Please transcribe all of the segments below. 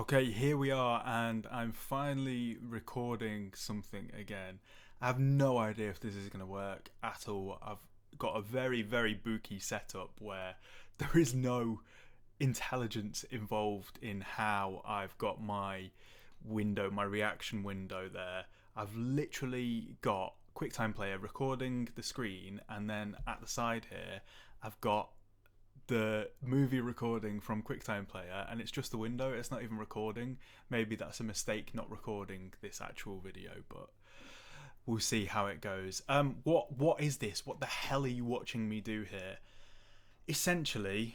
Okay, here we are, and I'm finally recording something again. I have no idea if this is going to work at all. I've got a very, very booky setup where there is no intelligence involved in how I've got my window, my reaction window there. I've literally got QuickTime Player recording the screen, and then at the side here, I've got the movie recording from QuickTime Player, and it's just the window. It's not even recording. Maybe that's a mistake, not recording this actual video, but we'll see how it goes. What is this? What the hell are you watching me do here? Essentially,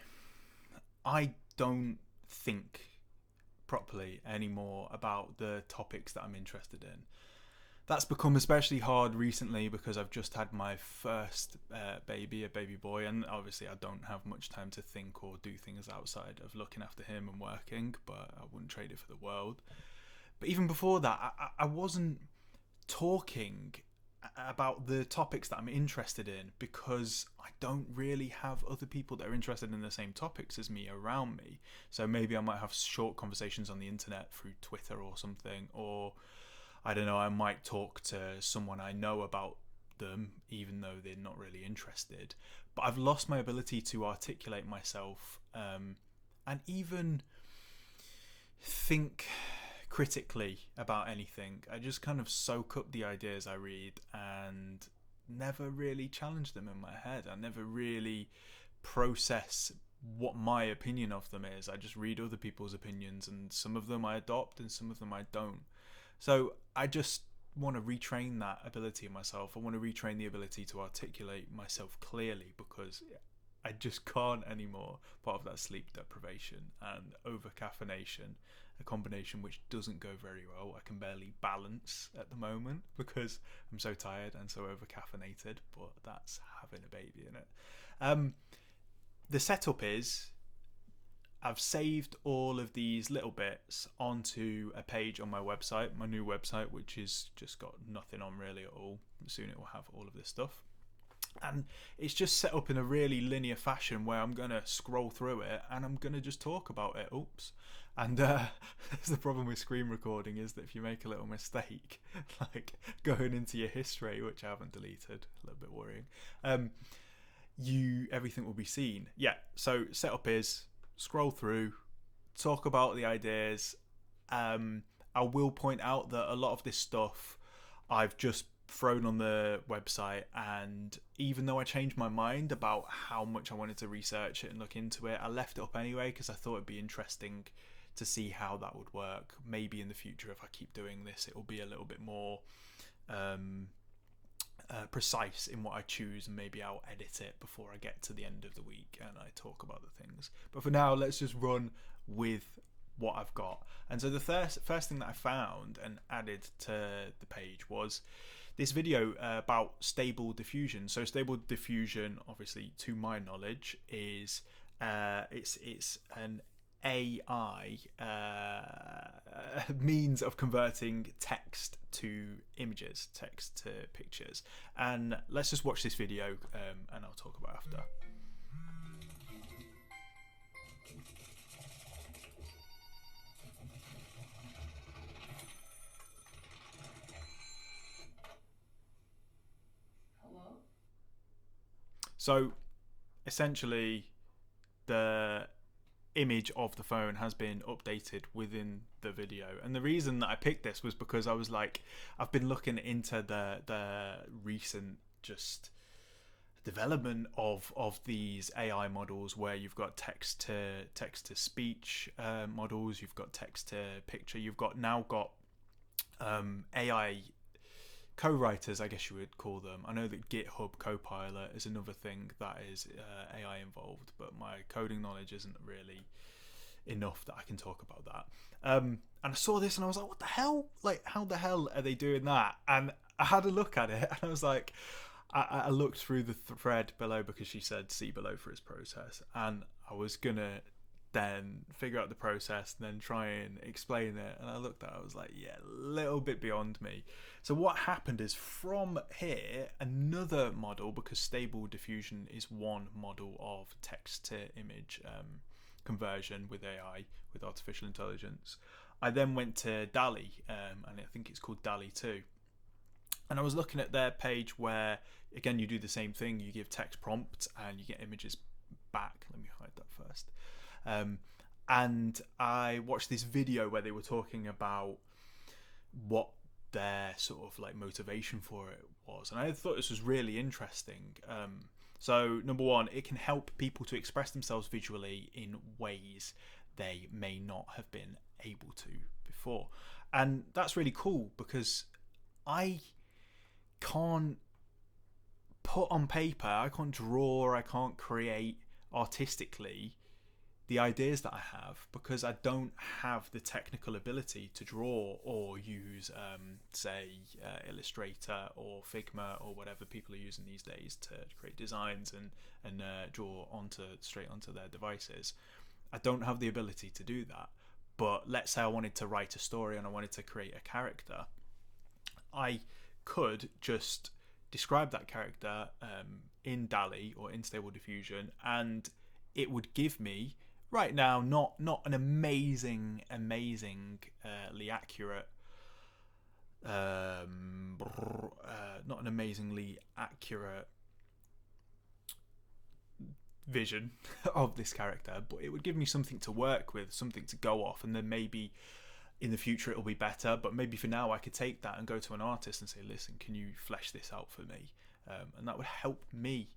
I don't think properly anymore about the topics that I'm interested in. That's become especially hard recently because I've just had my first baby, a baby boy, and obviously I don't have much time to think or do things outside of looking after him and working, but I wouldn't trade it for the world. But even before that, I wasn't talking about the topics that I'm interested in because I don't really have other people that are interested in the same topics as me around me. So maybe I might have short conversations on the internet through Twitter or something, or I don't know, I might talk to someone I know about them even though they're not really interested. But I've lost my ability to articulate myself and even think critically about anything. I just kind of soak up the ideas I read and never really challenge them in my head. I never really process what my opinion of them is. I just read other people's opinions, and some of them I adopt and some of them I don't. So I just want to retrain that ability in myself. I want to retrain the ability to articulate myself clearly because I just can't anymore. Part of that sleep deprivation and over caffeination, a combination which doesn't go very well. I can barely balance at the moment because I'm so tired and so over caffeinated, but that's having a baby in it. The setup is I've saved all of these little bits onto a page on my website, my new website, which is just got nothing on really at all. Soon it will have all of this stuff. And it's just set up in a really linear fashion where I'm going to scroll through it and I'm going to just talk about it. Oops. And that's the problem with screen recording, is that if you make a little mistake, like going into your history, which I haven't deleted, a little bit worrying, everything will be seen. Yeah, so setup is scroll through, talk about the ideas. I will point out that a lot of this stuff I've just thrown on the website, and even though I changed my mind about how much I wanted to research it and look into it, I left it up anyway because I thought it'd be interesting to see how that would work. Maybe in the future, if I keep doing this, it will be a little bit more precise in what I choose, and maybe I'll edit it before I get to the end of the week and I talk about the things. But for now, let's just run with what I've got. And so the first thing that I found and added to the page was this video about stable diffusion. So stable diffusion, obviously to my knowledge, is it's an AI means of converting text to images, text to pictures. And let's just watch this video and I'll talk about it after. Hello? So essentially the image of the phone has been updated within the video, and the reason that I picked this was because I was like, I've been looking into the recent just development of these AI models where you've got text to speech models, you've got text to picture, you've got AI co-writers, I guess you would call them. I know that GitHub Copilot is another thing that is AI involved, but my coding knowledge isn't really enough that I can talk about that. And I saw this and I was like, what the hell? Like, how the hell are they doing that? And I had a look at it and I was like, I looked through the thread below because she said see below for its process, and I was gonna then figure out the process and then try and explain it, and I looked at it, I was like, yeah, a little bit beyond me. So what happened is, from here, another model, because stable diffusion is one model of text to image conversion with AI, with artificial intelligence. I then went to Dalle, and I think it's called Dalle 2. And I was looking at their page where, again, you do the same thing. You give text prompts and you get images back. Let me hide that first. And I watched this video where they were talking about what their sort of like motivation for it was. And I thought this was really interesting. So number one, it can help people to express themselves visually in ways they may not have been able to before. And that's really cool because I can't put on paper, I can't draw, I can't create artistically the ideas that I have because I don't have the technical ability to draw or use, say, Illustrator or Figma or whatever people are using these days to create designs and draw straight onto their devices. I don't have the ability to do that. But let's say I wanted to write a story and I wanted to create a character. I could just describe that character in Dalle or in Stable Diffusion, and it would give me right now not an amazingly accurate not an amazingly accurate vision of this character, but it would give me something to work with, something to go off, and then maybe in the future it'll be better. But maybe for now I could take that and go to an artist and say, listen, can you flesh this out for me? And that would help me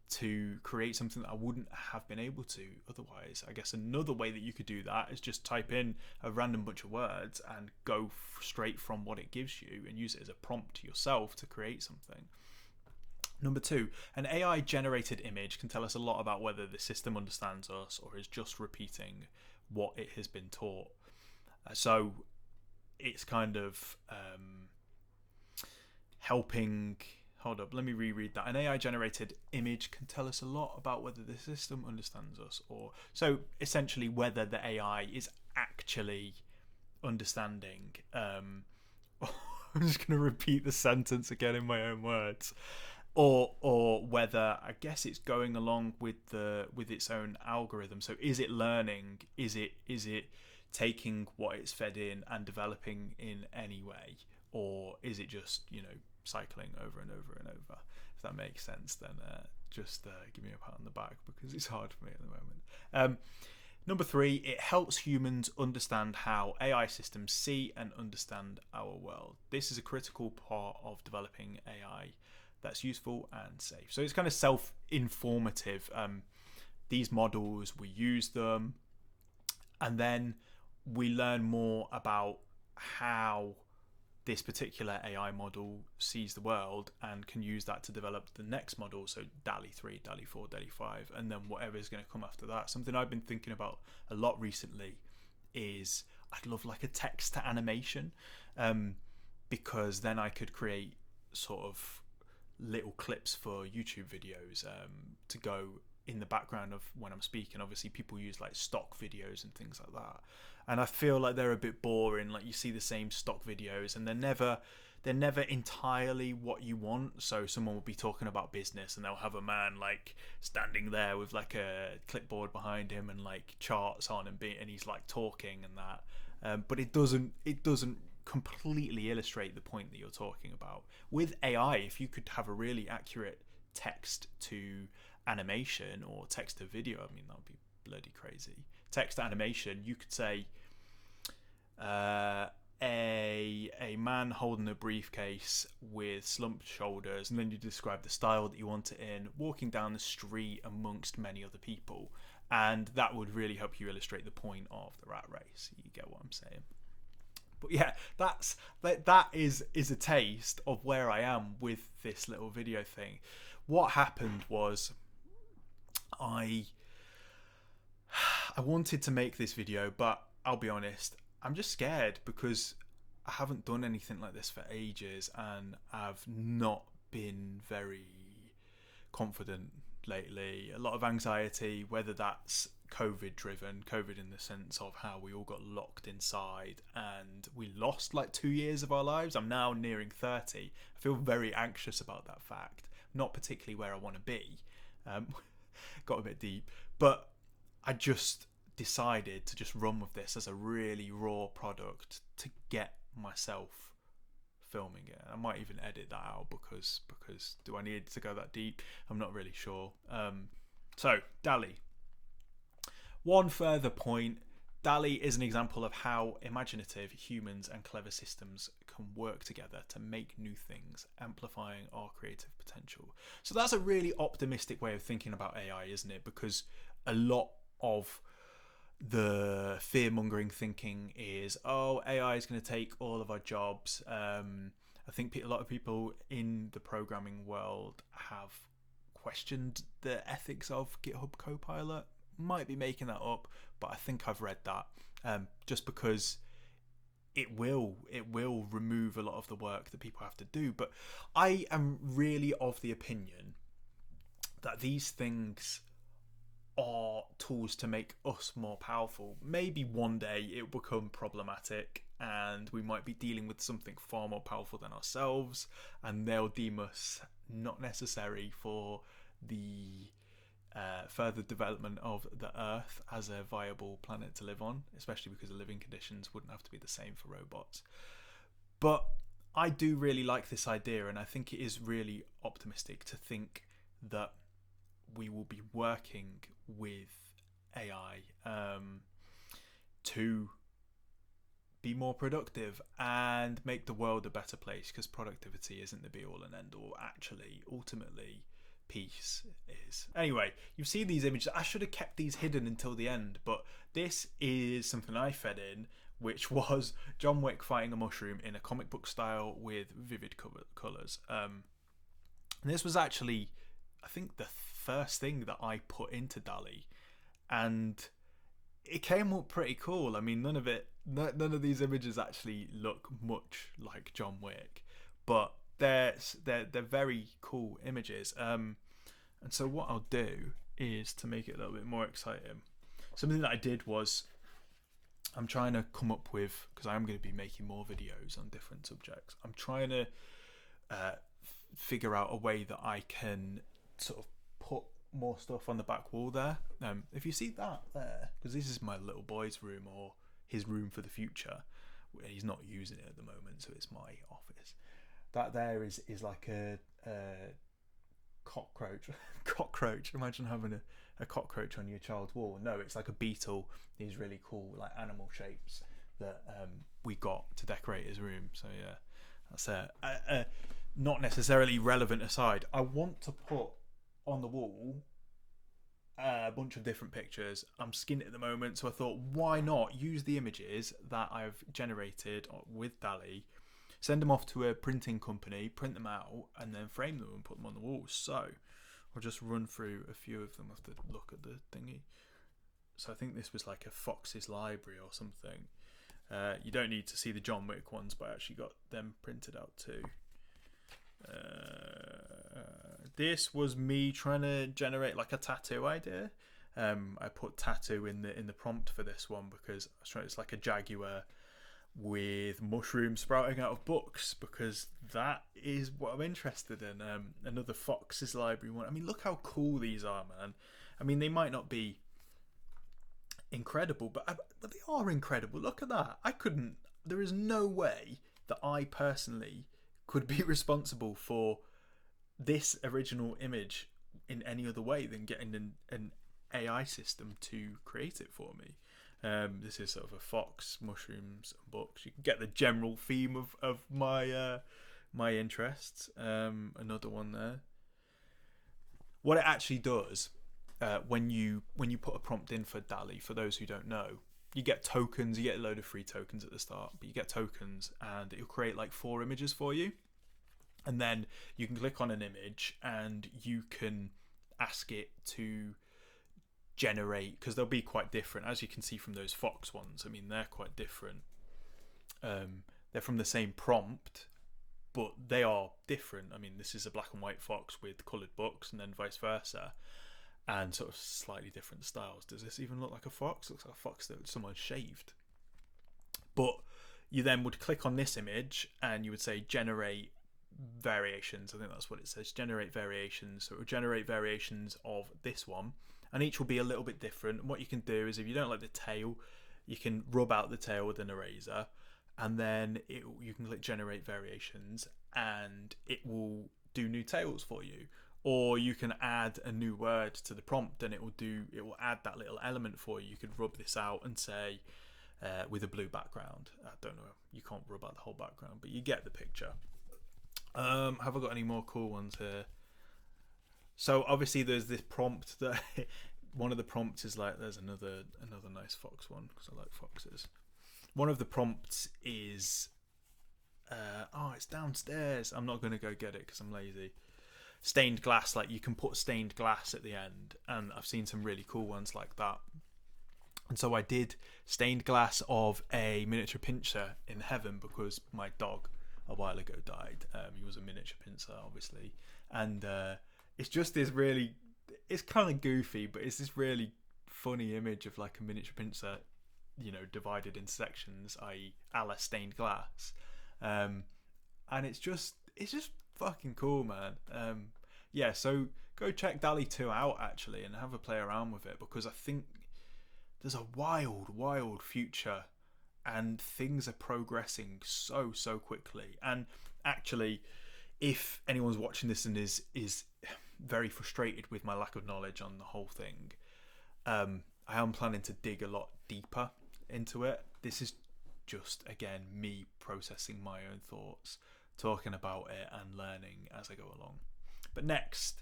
to create something that I wouldn't have been able to otherwise. I guess another way that you could do that is just type in a random bunch of words and go straight from what it gives you and use it as a prompt to yourself to create something. Number two, an AI generated image can tell us a lot about whether the system understands us or is just repeating what it has been taught. So it's kind of helping. Hold up, let me reread that. An AI generated image can tell us a lot about whether the system understands us, or so essentially whether the AI is actually understanding. I'm just going to repeat the sentence again in my own words. Or whether, I guess, it's going along with its own algorithm. So is it learning? Is it taking what it's fed in and developing in any way, or is it just cycling over and over and over? If that makes sense, then just give me a pat on the back because it's hard for me at the moment. Number three, it helps humans understand how AI systems see and understand our world. This is a critical part of developing AI that's useful and safe. So it's kind of self-informative. These models, we use them, and then we learn more about how this particular AI model sees the world and can use that to develop the next model. So Dalle 3, Dalle 4, Dalle 5, and then whatever is going to come after that. Something I've been thinking about a lot recently is I'd love like a text to animation, because then I could create sort of little clips for YouTube videos to go in the background of when I'm speaking. Obviously people use like stock videos and things like that, and I feel like they're a bit boring. Like you see the same stock videos and they're never entirely what you want. So someone will be talking about business and they'll have a man like standing there with like a clipboard behind him and like charts on and he's like talking and that, but it doesn't completely illustrate the point that you're talking about. With AI, if you could have a really accurate text to animation or text to video, I mean, that would be bloody crazy. Text to animation, you could say a man holding a briefcase with slumped shoulders, and then you describe the style that you want it in, walking down the street amongst many other people, and that would really help you illustrate the point of the rat race. You get what I'm saying? But yeah, that is a taste of where I am with this little video thing. What happened was I wanted to make this video, but I'll be honest, I'm just scared because I haven't done anything like this for ages and I've not been very confident lately. A lot of anxiety, whether that's COVID driven, COVID in the sense of how we all got locked inside and we lost like 2 years of our lives. I'm now nearing 30. I feel very anxious about that fact. Not particularly where I want to be. Got a bit deep, but I just decided to just run with this as a really raw product to get myself filming it. I might even edit that out because do I need to go that deep? I'm not really sure. So Dalle. One further point. Dalle is an example of how imaginative humans and clever systems can work together to make new things, amplifying our creative potential. So that's a really optimistic way of thinking about AI, isn't it? Because a lot of the fear-mongering thinking is, oh, AI is going to take all of our jobs. I think a lot of people in the programming world have questioned the ethics of GitHub Copilot. Might be making that up, but I think I've read that, just because it will remove a lot of the work that people have to do. But I am really of the opinion that these things are tools to make us more powerful. Maybe one day it will become problematic and we might be dealing with something far more powerful than ourselves, and they'll deem us not necessary for the further development of the Earth as a viable planet to live on, especially because the living conditions wouldn't have to be the same for robots. But I do really like this idea, and I think it is really optimistic to think that we will be working with AI to be more productive and make the world a better place, because productivity isn't the be all and end all. Actually, ultimately, peace is. Anyway, you've seen these images. I should have kept these hidden until the end, but this is something I fed in, which was John Wick fighting a mushroom in a comic book style with vivid colours. And this was actually, I think, the first thing that I put into Dalle, and it came up pretty cool. I mean, none of these images actually look much like John Wick, but they're very cool images. And so what I'll do is, to make it a little bit more exciting, something that I did was, I'm trying to come up with, because I am going to be making more videos on different subjects, I'm trying to figure out a way that I can sort of put more stuff on the back wall there. If you see that there, because this is my little boy's room, or his room for the future, he's not using it at the moment, so it's my office. That there is like a cockroach. Imagine having a cockroach on your child's wall. No, it's like a beetle. These really cool like animal shapes that we got to decorate his room. So yeah, that's not necessarily relevant aside. I want to put on the wall a bunch of different pictures. I'm skinning at the moment, so I thought, why not use the images that I've generated with Dalle, send them off to a printing company, print them out, and then frame them and put them on the wall. So I'll just run through a few of them. I have to look at the thingy. So I think this was like a Fox's Library or something. You don't need to see the John Wick ones, but I actually got them printed out too. This was me trying to generate like a tattoo idea. I put tattoo in the prompt for this one because I was trying. It's like a jaguar with mushrooms sprouting out of books, because that is what I'm interested in. Another Fox's Library one. I mean, look how cool these are, man. I mean, they might not be incredible, but they are incredible. Look at that. There is no way that I personally could be responsible for this original image in any other way than getting an AI system to create it for me. This is sort of a fox, mushrooms, and books. You can get the general theme of my interests. Another one there. What it actually does, when you put a prompt in for Dalle, for those who don't know, you get tokens. You get a load of free tokens at the start, but you get tokens, and it'll create like 4 images for you. And then you can click on an image and you can ask it to generate, because they'll be quite different, as you can see from those fox ones. I mean, they're quite different. They're from the same prompt, but they are different. I mean, this is a black and white fox with coloured books, and then vice versa, and sort of slightly different styles. Does this even look like a fox? It looks like a fox that someone shaved. But you then would click on this image and you would say generate variations. I think that's what it says, generate variations. So it will generate variations of this one, and each will be a little bit different. And what you can do is, if you don't like the tail, you can rub out the tail with an eraser, and then you can click generate variations, and it will do new tails for you. Or you can add a new word to the prompt, and it will add that little element for you. You could rub this out and say with a blue background. I don't know, you can't rub out the whole background, but you get the picture. Have I got any more cool ones here? So obviously there's this prompt that one of the prompts is like, there's another nice fox one because I like foxes. One of the prompts is it's downstairs. I'm not going to go get it because I'm lazy. Stained glass, like you can put stained glass at the end, and I've seen some really cool ones like that. And so I did stained glass of a miniature pincher in heaven because my dog a while ago died. He was a miniature pincher, obviously, and it's just this really, it's kind of goofy, but it's this really funny image of like a miniature pincher, divided in sections, i.e. a la stained glass, and it's just fucking cool, man. So go check Dalle 2 out actually and have a play around with it, because I think there's a wild future and things are progressing so quickly. And actually, if anyone's watching this and is very frustrated with my lack of knowledge on the whole thing, I am planning to dig a lot deeper into it. This is just, again, me processing my own thoughts, talking about it and learning as I go along. But next,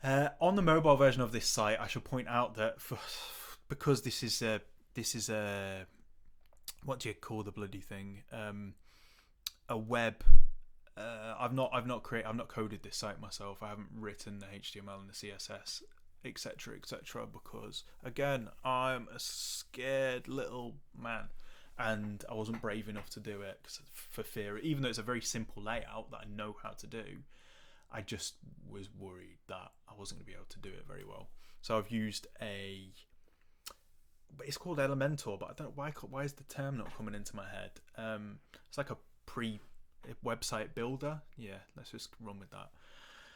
on the mobile version of this site, I should point out that because this is a what do you call the bloody thing? A web. I've not coded this site myself. I haven't written the HTML and the CSS, etc., because again, I'm a scared little man, and I wasn't brave enough to do it for fear. Even though it's a very simple layout that I know how to do, I just was worried that I wasn't going to be able to do it very well. So I've used but it's called Elementor, but I don't know why is the term not coming into my head. It's like a website builder. Yeah, let's just run with that.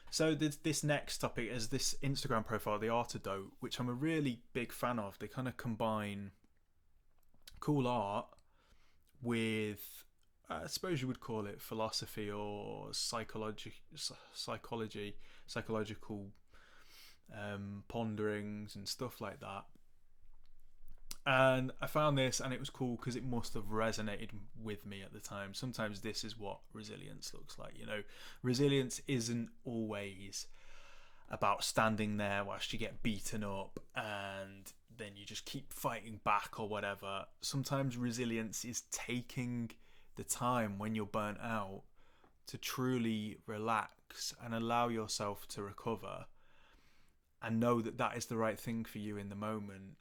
So this next topic is this Instagram profile, the Artidote, which I'm a really big fan of. They kind of combine cool art with, I suppose you would call it philosophy or psychological ponderings and stuff like that. And I found this, and it was cool because it must have resonated with me at the time. Sometimes this is what resilience looks like. Resilience isn't always about standing there whilst you get beaten up and then you just keep fighting back or whatever. Sometimes resilience is taking the time when you're burnt out to truly relax and allow yourself to recover and know that that is the right thing for you in the moment,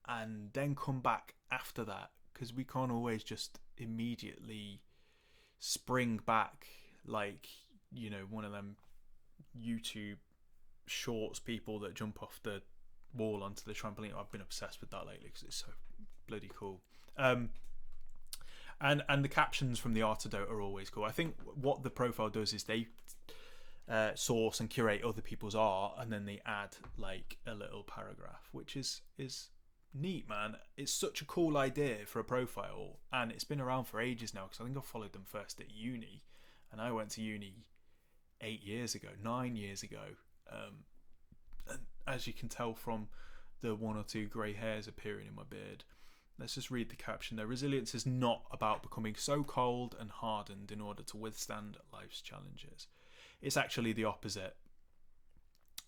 and then come back after that, because we can't always just immediately spring back like, one of them YouTube shorts people that jump off the wall onto the trampoline. I've been obsessed with that lately because it's so bloody cool. And the captions from the Artidote are always cool. I think what the profile does is they source and curate other people's art, and then they add like a little paragraph, which is neat, man. It's such a cool idea for a profile, and it's been around for ages now, because I think I followed them first at uni, and I went to uni 9 years ago, and as you can tell from the 1 or 2 grey hairs appearing in my beard, let's just read the caption there. Resilience is not about becoming so cold and hardened in order to withstand life's challenges. It's actually the opposite.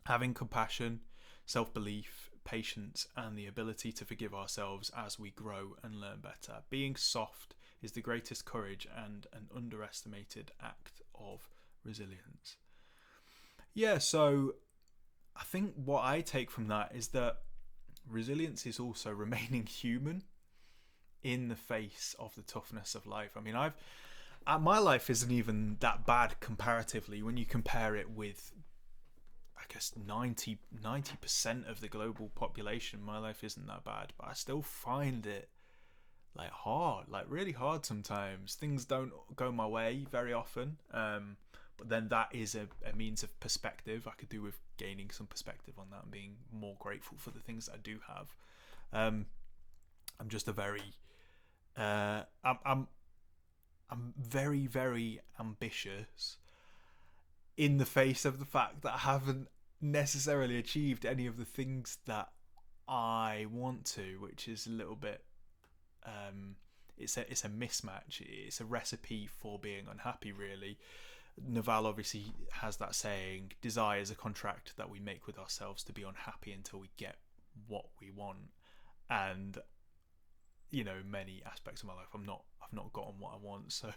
Having compassion, self-belief, patience, and the ability to forgive ourselves as we grow and learn better. Being soft is the greatest courage and an underestimated act of resilience. Yeah, so I think what I take from that is that resilience is also remaining human in the face of the toughness of life. I mean, my life isn't even that bad comparatively when you compare it with, I guess, 90% of the global population. My life isn't that bad, but I still find it like hard, like really hard sometimes. Things don't go my way very often, but But then that is a means of perspective. I could do with gaining some perspective on that and being more grateful for the things that I do have. I'm just a very I'm very, very ambitious in the face of the fact that I haven't necessarily achieved any of the things that I want to, which is a little bit it's a mismatch. It's a recipe for being unhappy, really. Naval obviously has that saying, desire is a contract that we make with ourselves to be unhappy until we get what we want. And many aspects of my life I've not gotten what I want, so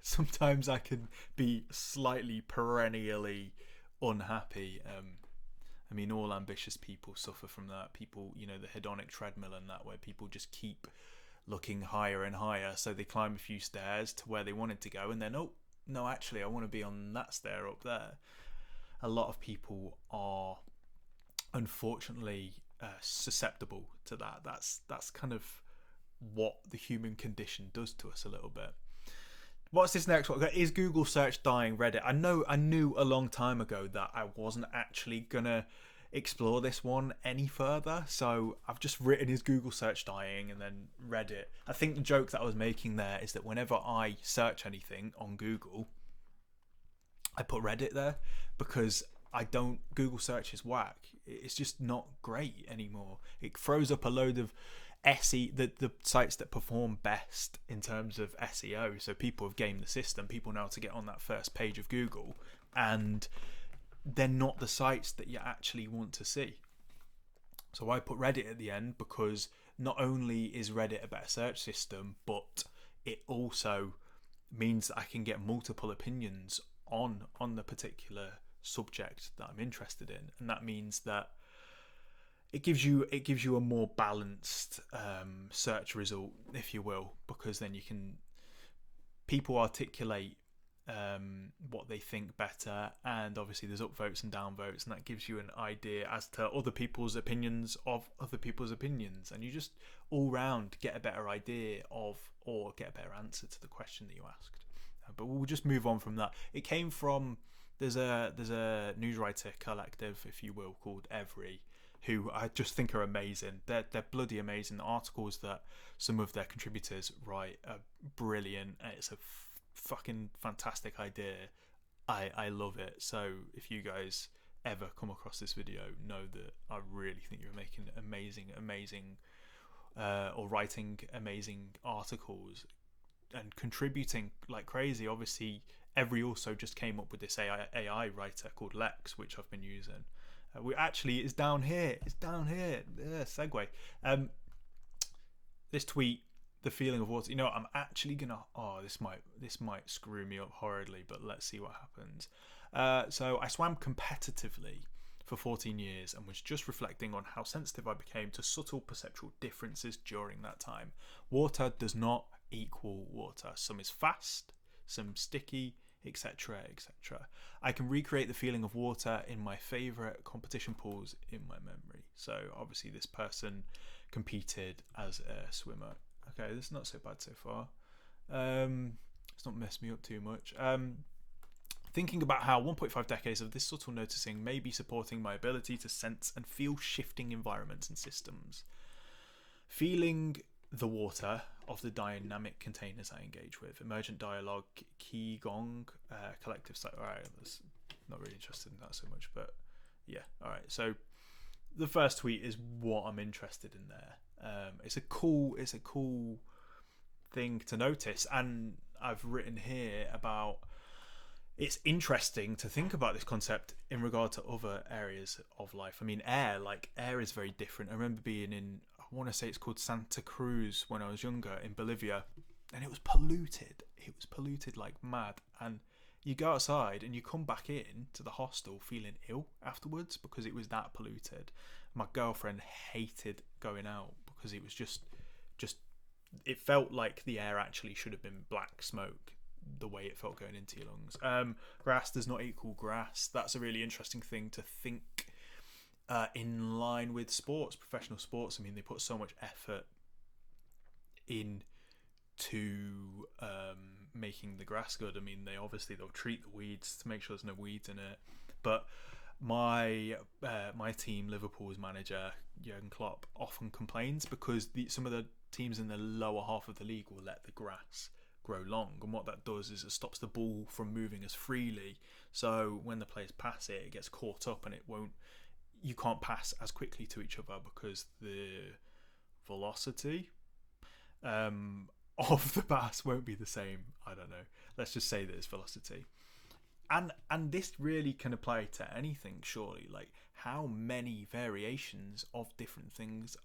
sometimes I can be slightly perennially unhappy. I mean, all ambitious people suffer from that. People, the hedonic treadmill and that, where people just keep looking higher and higher, so they climb a few stairs to where they wanted to go, and then no, actually I want to be on that stair up there. A lot of people are unfortunately susceptible to that. That's kind of what the human condition does to us a little bit. What's this next one? Is Google search dying? Reddit. I knew a long time ago that I wasn't actually gonna explore this one any further, so I've just written, is Google search dying, and then Reddit. I think the joke that I was making there is that whenever I search anything on Google, I put Reddit there, because Google search is whack. It's just not great anymore. It throws up a load of the sites that perform best in terms of SEO. So people have gamed the system. People know how to get on that first page of Google, and they're not the sites that you actually want to see. So I put Reddit at the end, because not only is Reddit a better search system, but it also means that I can get multiple opinions on the particular subject that I'm interested in, and that means that it gives you a more balanced search result, if you will, because then people articulate what they think better, and obviously there's upvotes and downvotes, and that gives you an idea as to other people's opinions of other people's opinions, and you just all round get a better idea of, or get a better answer to the question that you asked. But we'll just move on from that. It came from there's a news writer collective, if you will, called Every, who I just think are amazing. They're bloody amazing. The articles that some of their contributors write are brilliant. It's a fucking fantastic idea. I love it. So if you guys ever come across this video, know that I really think you're making amazing or writing amazing articles and contributing like crazy. Obviously, Every also just came up with this AI writer called Lex, which I've been using. It's down here. Yeah, segue. This tweet, the feeling of water. I'm actually gonna. Oh, this might screw me up horridly, but let's see what happens. So I swam competitively for 14 years and was just reflecting on how sensitive I became to subtle perceptual differences during that time. Water does not equal water. Some is fast, some sticky, etc., etc. I can recreate the feeling of water in my favourite competition pools in my memory. So obviously this person competed as a swimmer. Okay, this is not so bad so far. It's not messed me up too much. Thinking about how 1.5 decades of this subtle noticing may be supporting my ability to sense and feel shifting environments and systems. Feeling the water of the dynamic containers I engage with. Emergent dialogue, Qigong, collective site. Alright, not really interested in that so much, but yeah, alright. So the first tweet is what I'm interested in there. It's a cool thing to notice, and I've written here about it's interesting to think about this concept in regard to other areas of life. I mean, air is very different. I remember being in, I want to say it's called Santa Cruz when I was younger, in Bolivia, and it was polluted. It was polluted like mad. And you go outside and you come back in to the hostel feeling ill afterwards because it was that polluted. My girlfriend hated going out because it was just it felt like the air actually should have been black smoke, the way it felt going into your lungs. Grass does not equal grass. That's a really interesting thing to think in line with sports, professional sports. I mean, they put so much effort in to making the grass good. I mean, they'll treat the weeds to make sure there's no weeds in it. But my team, Liverpool's manager Jurgen Klopp, often complains because some of the teams in the lower half of the league will let the grass grow long, and what that does is it stops the ball from moving as freely. So when the players pass it, it gets caught up, and you can't pass as quickly to each other because the velocity of the pass won't be the same. I don't know. Let's just say that it's velocity. And this really can apply to anything, surely. Like, how many variations of different things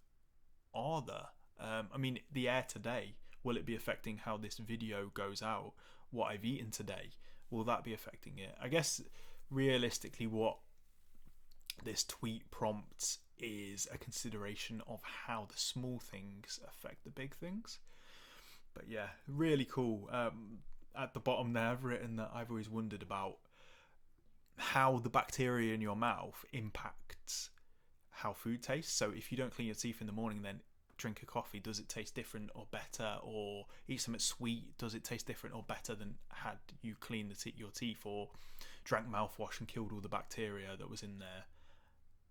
are there? I mean, the air today, will it be affecting how this video goes out? What I've eaten today, will that be affecting it? I guess realistically what this tweet prompts is a consideration of how the small things affect the big things. But yeah, really cool. At the bottom there, I've written that I've always wondered about how the bacteria in your mouth impacts how food tastes. So if you don't clean your teeth in the morning, then drink a coffee, does it taste different or better? Or eat something sweet, does it taste different or better than had you cleaned your teeth, or drank mouthwash and killed all the bacteria that was in there?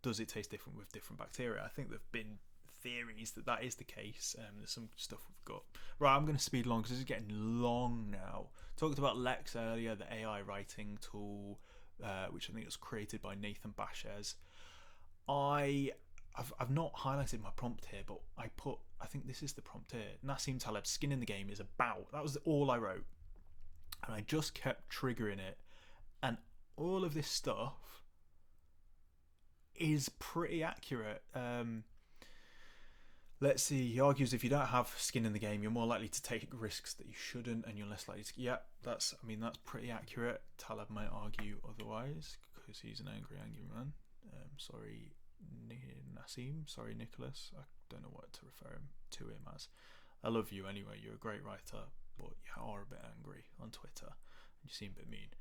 Does it taste different with different bacteria? I think there have been theories that is the case. There's some stuff we've got. Right, I'm going to speed along because this is getting long now. Talked about Lex earlier, the AI writing tool, which I think was created by Nathan Bashez. I've not highlighted my prompt here, but I think this is the prompt here. Nassim Taleb's Skin in the Game is about. That was all I wrote. And I just kept triggering it. And all of this stuff is pretty accurate. Let's see, he argues if you don't have skin in the game, you're more likely to take risks that you shouldn't, and you're less likely to... Yeah, that's pretty accurate. Taleb might argue otherwise, because he's an angry man. Sorry, Nassim. Sorry, Nicholas. I don't know what to refer to him as. I love you anyway. You're a great writer, but you are a bit angry on Twitter. You seem a bit mean.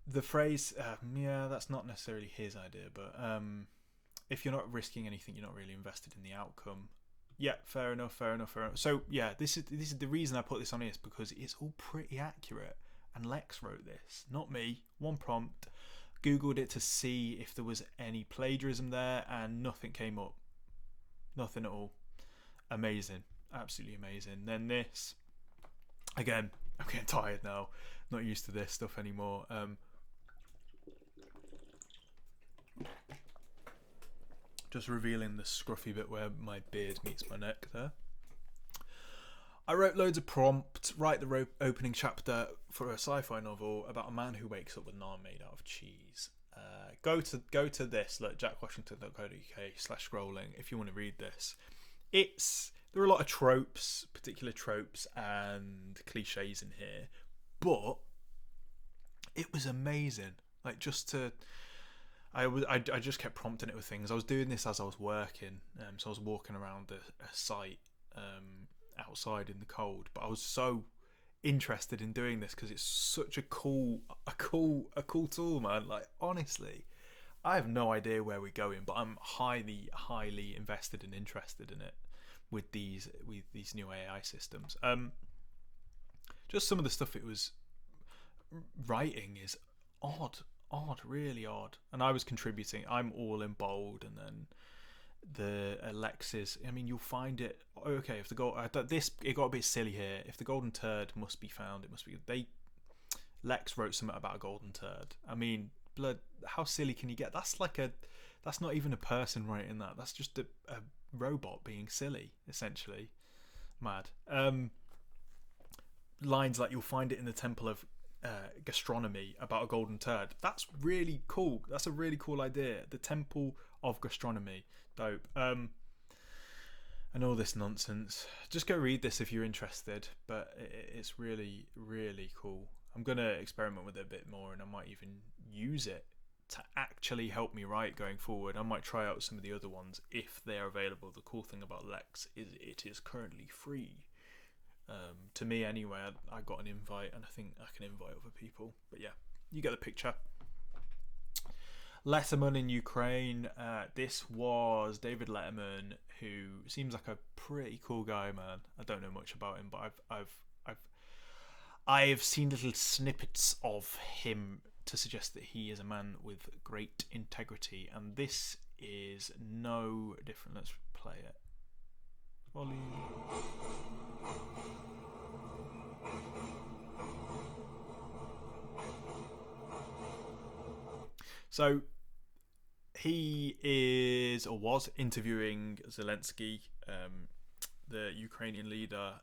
The phrase, that's not necessarily his idea, but... if you're not risking anything, you're not really invested in the outcome. Yeah, fair enough. So yeah, this is the reason I put this on here, is because it's all pretty accurate. And Lex wrote this, not me. One prompt, Googled it to see if there was any plagiarism there, and nothing came up. Nothing at all. Amazing, absolutely amazing. Then this, again, I'm getting tired now. Not used to this stuff anymore. Just revealing the scruffy bit where my beard meets my neck there. I wrote loads of prompts, write the opening chapter for a sci-fi novel about a man who wakes up with naan made out of cheese. Go to this, look, jackwashington.co.uk/scrolling if you want to read this. There are a lot of particular tropes and cliches in here, but it was amazing. Like, I just kept prompting it with things. I was doing this as I was working, so I was walking around a site outside in the cold. But I was so interested in doing this because it's such a cool tool, man. Like, honestly, I have no idea where we're going, but I'm highly invested and interested in it with these new AI systems. Just some of the stuff it was writing is odd, really odd. And I was contributing. I'm all in bold, and then the Alexis. I mean, you'll find it. Okay, if the gold, it got a bit silly here. If the golden turd must be found, it must be. Lex wrote something about a golden turd. I mean, blood. How silly can you get? That's not even a person writing that. That's just a robot being silly, essentially. Mad. Lines like, you'll find it in the temple of gastronomy about a golden turd. That's really cool. That's a really cool idea. The temple of gastronomy. Dope. And all this nonsense. Just go read this if you're interested, but it's really, really cool. I'm going to experiment with it a bit more, and I might even use it to actually help me write going forward. I might try out some of the other ones if they're available. The cool thing about Lex is it is currently free. To me anyway. I got an invite, and I think I can invite other people. But yeah, you get the picture. Letterman in Ukraine. This was David Letterman, who seems like a pretty cool guy, man. I don't know much about him, but I've seen little snippets of him to suggest that he is a man with great integrity, and this is no different. Let's play it. Volume. So he is or was interviewing Zelensky, the Ukrainian leader.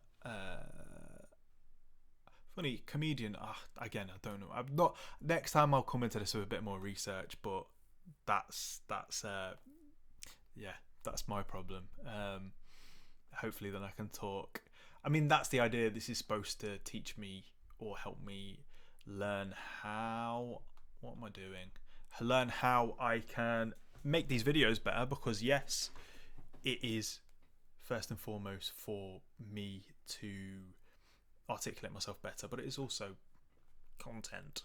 Funny comedian. Again, I don't know. I'm not. Next time I'll come into this with a bit more research, but that's my problem. Hopefully, then I can talk. I mean, that's the idea. This is supposed to teach me or help me learn how. What am I doing? Learn how I can make these videos better, because yes, it is first and foremost for me to articulate myself better, but it is also content.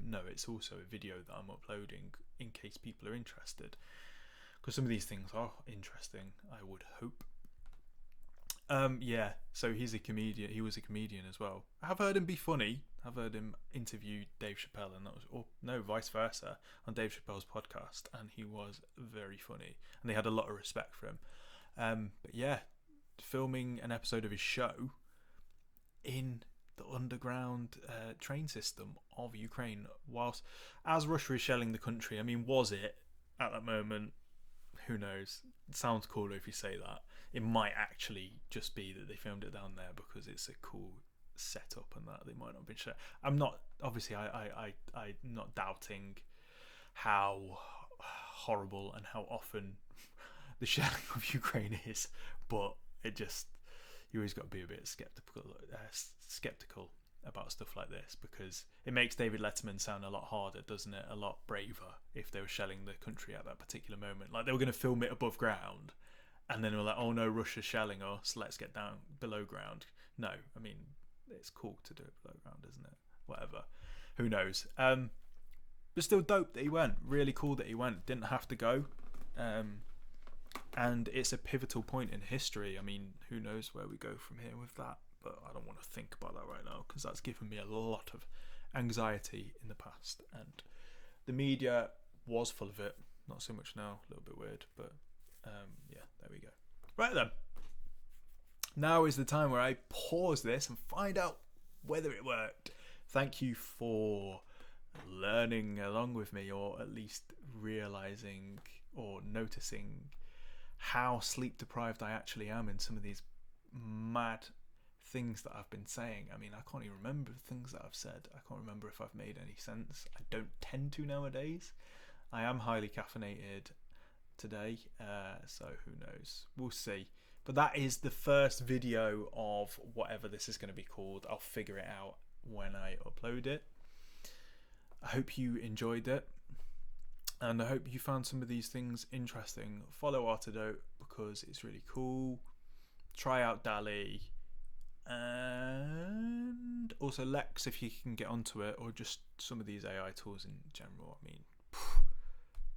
No, it's also a video that I'm uploading in case people are interested, because some of these things are interesting, I would hope. So he's a comedian. He was a comedian as well. I've heard him be funny. I've heard him interview Dave Chappelle, and that was, or no, vice versa, on Dave Chappelle's podcast, and he was very funny, and they had a lot of respect for him. But yeah, filming an episode of his show in the underground train system of Ukraine, whilst as Russia is shelling the country. I mean, was it at that moment? Who knows? It sounds cooler if you say that. It might actually just be that they filmed it down there because it's a cool setup, and that they might not have been sure. I'm not, obviously, I'm not doubting how horrible and how often the shelling of Ukraine is, but it just, you always got to be a bit skeptical about stuff like this, because it makes David Letterman sound a lot harder, doesn't it? A lot braver if they were shelling the country at that particular moment. Like, they were going to film it above ground, and then they were like, oh no, Russia's shelling us, let's get down below ground. No, I mean, it's cool to do it below ground, isn't it? Whatever. Who knows? But still dope that he went. Really cool that he went. Didn't have to go. And it's a pivotal point in history. I mean, who knows where we go from here with that? But I don't want to think about that right now, because that's given me a lot of anxiety in the past. And the media was full of it. Not so much now. A little bit weird. But yeah, there we go. Right then. Now is the time where I pause this and find out whether it worked. Thank you for learning along with me, or at least realising or noticing how sleep deprived I actually am in some of these mad things that I've been saying. I mean, I can't even remember the things that I've said. I can't remember if I've made any sense. I don't tend to nowadays. I am highly caffeinated today, so who knows? We'll see. But that is the first video of whatever this is going to be called. I'll figure it out when I upload it. I hope you enjoyed it, and I hope you found some of these things interesting. Follow Artidote because it's really cool. Try out Dalle, and also Lex if you can get onto it, or just some of these AI tools in general. I mean,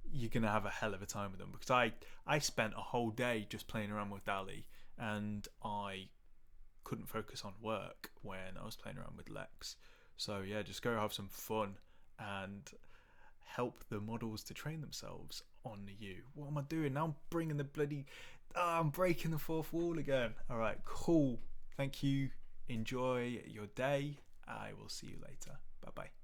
you're gonna have a hell of a time with them, because I spent a whole day just playing around with Dalle, and I couldn't focus on work when I was playing around with Lex. So yeah, just go have some fun and help the models to train themselves on you. What am I doing now? I'm bringing the bloody I'm breaking the fourth wall again. All right, cool. Thank you. Enjoy your day. I will see you later. Bye bye.